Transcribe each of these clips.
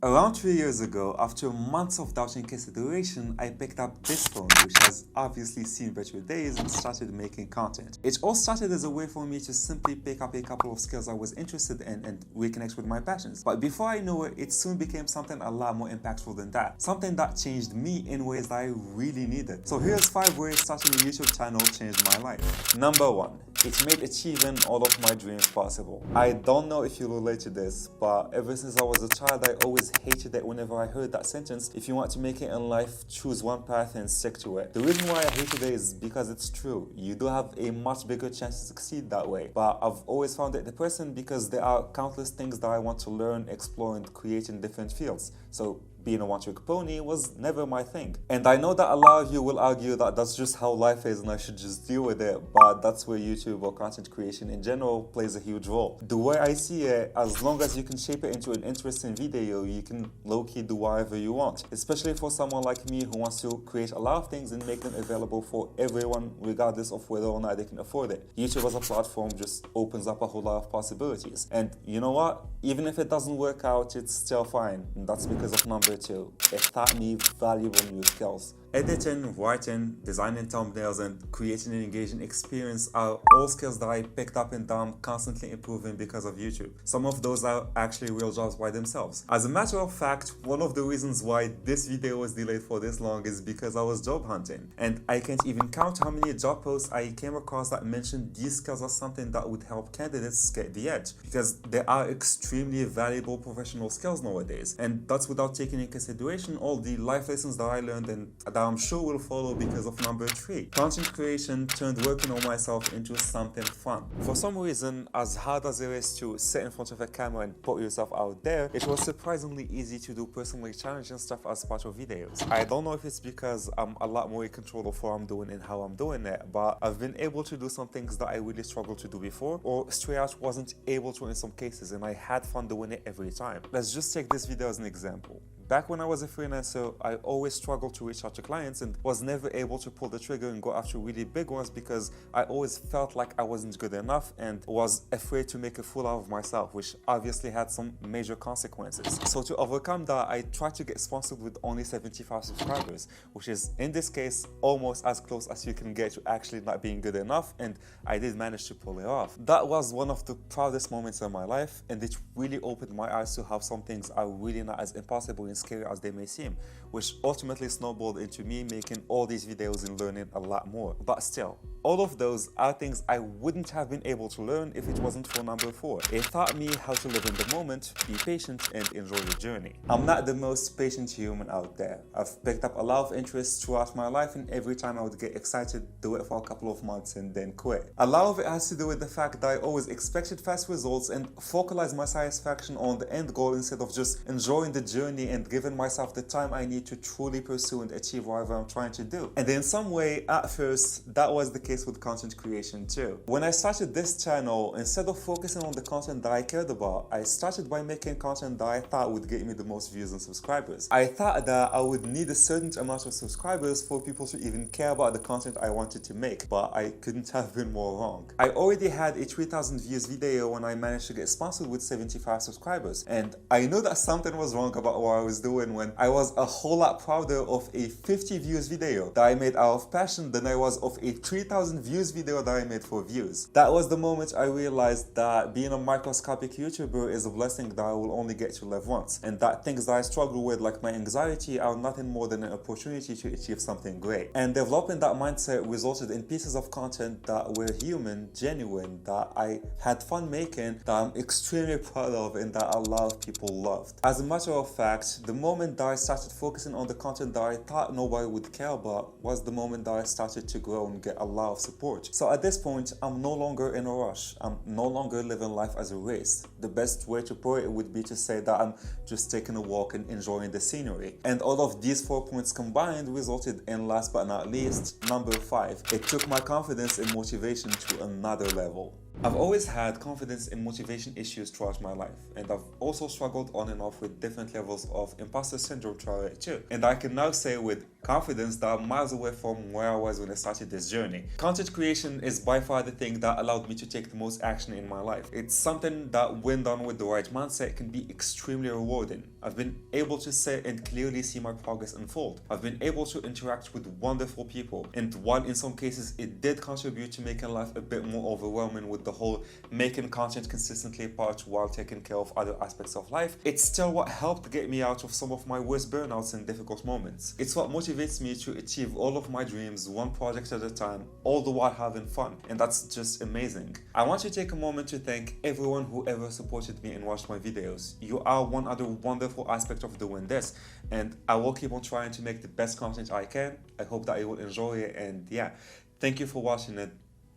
Around 3 years ago, after months of doubting consideration, I picked up this phone, which has obviously seen better days, and started making content. It all started as a way for me to simply pick up a couple of skills I was interested in and reconnect with my passions. But before I knew it, it soon became something a lot more impactful than that. Something that changed me in ways that I really needed. So here's 5 ways starting a YouTube channel changed my life. Number 1. It made achieving all of my dreams possible. I don't know if you relate to this, but ever since I was a child, I always hated it whenever I heard that sentence: if you want to make it in life, choose one path and stick to it. The reason why I hated it is because it's true. You do have a much bigger chance to succeed that way. But I've always found it depressing because there are countless things that I want to learn, explore, and create in different fields. So being a one-trick pony was never my thing. And I know that a lot of you will argue that that's just how life is and I should just deal with it, but that's where YouTube or content creation in general plays a huge role. The way I see it, as long as you can shape it into an interesting video, you can low-key do whatever you want. Especially for someone like me who wants to create a lot of things and make them available for everyone regardless of whether or not they can afford it. YouTube as a platform just opens up a whole lot of possibilities. And you know what? Even if it doesn't work out, it's still fine. And that's because of number 2. It taught me valuable new skills. Editing, writing, designing thumbnails, and creating an engaging experience are all skills that I picked up and that I'm constantly improving because of YouTube. Some of those are actually real jobs by themselves. As a matter of fact, one of the reasons why this video was delayed for this long is because I was job hunting. And I can't even count how many job posts I came across that mentioned these skills as something that would help candidates get the edge. Because they are extremely valuable professional skills nowadays. And that's without taking into consideration all the life lessons that I learned and that I'm sure will follow because of number 3. Content creation turned working on myself into something fun. For some reason, as hard as it is to sit in front of a camera and put yourself out there, it was surprisingly easy to do personally challenging stuff as part of videos. I don't know if it's because I'm a lot more in control of what I'm doing and how I'm doing it, but I've been able to do some things that I really struggled to do before, or straight out wasn't able to in some cases, and I had fun doing it every time. Let's just take this video as an example. Back when I was a freelancer, I always struggled to reach out to clients and was never able to pull the trigger and go after really big ones because I always felt like I wasn't good enough and was afraid to make a fool out of myself, which obviously had some major consequences. So to overcome that, I tried to get sponsored with only 75 subscribers, which is in this case almost as close as you can get to actually not being good enough, and I did manage to pull it off. That was one of the proudest moments of my life, and it really opened my eyes to how some things are really not as impossible and scary as they may seem, which ultimately snowballed into me making all these videos and learning a lot more. But still, all of those are things I wouldn't have been able to learn if it wasn't for number 4. It taught me how to live in the moment, be patient, and enjoy the journey. I'm not the most patient human out there. I've picked up a lot of interests throughout my life, and every time I would get excited, do it for a couple of months and then quit. A lot of it has to do with the fact that I always expected fast results and focalized my satisfaction on the end goal instead of just enjoying the journey and giving myself the time I need to truly pursue and achieve whatever I'm trying to do. And in some way, at first, that was the case with content creation too. When I started this channel, instead of focusing on the content that I cared about, I started by making content that I thought would get me the most views and subscribers. I thought that I would need a certain amount of subscribers for people to even care about the content I wanted to make, but I couldn't have been more wrong. I already had a 3,000 views video when I managed to get sponsored with 75 subscribers, and I knew that something was wrong about what I was doing when I was a whole lot prouder of a 50 views video that I made out of passion than I was of a 3,000 views video that I made for views. That was the moment I realized that being a microscopic YouTuber is a blessing that I will only get to live once, and that things that I struggle with, like my anxiety, are nothing more than an opportunity to achieve something great. And developing that mindset resulted in pieces of content that were human, genuine, that I had fun making, that I'm extremely proud of, and that a lot of people loved. As a matter of fact, the moment that I started focusing on the content that I thought nobody would care about was the moment that I started to grow and get a lot of support. So at this point, I'm no longer in a rush. I'm no longer living life as a race. The best way to put it would be to say that I'm just taking a walk and enjoying the scenery. And all of these 4 points combined resulted in, last but not least, number 5. It took my confidence and motivation to another level. I've always had confidence and motivation issues throughout my life, and I've also struggled on and off with different levels of imposter syndrome throughout it too. And I can now say with confidence that I'm miles away from where I was when I started this journey. Content creation is by far the thing that allowed me to take the most action in my life. It's something that, when done with the right mindset, can be extremely rewarding. I've been able to sit and clearly see my progress unfold. I've been able to interact with wonderful people, and while in some cases it did contribute to making life a bit more overwhelming with the whole making content consistently part while taking care of other aspects of life, it's still what helped get me out of some of my worst burnouts and difficult moments. It's what motivates me to achieve all of my dreams one project at a time, all the while having fun, and that's just amazing. I want to take a moment to thank everyone who ever supported me and watched my videos. You are one other wonderful aspect of doing this, and I will keep on trying to make the best content I can. I hope that you will enjoy it, and yeah, thank you for watching it.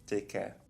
Take care.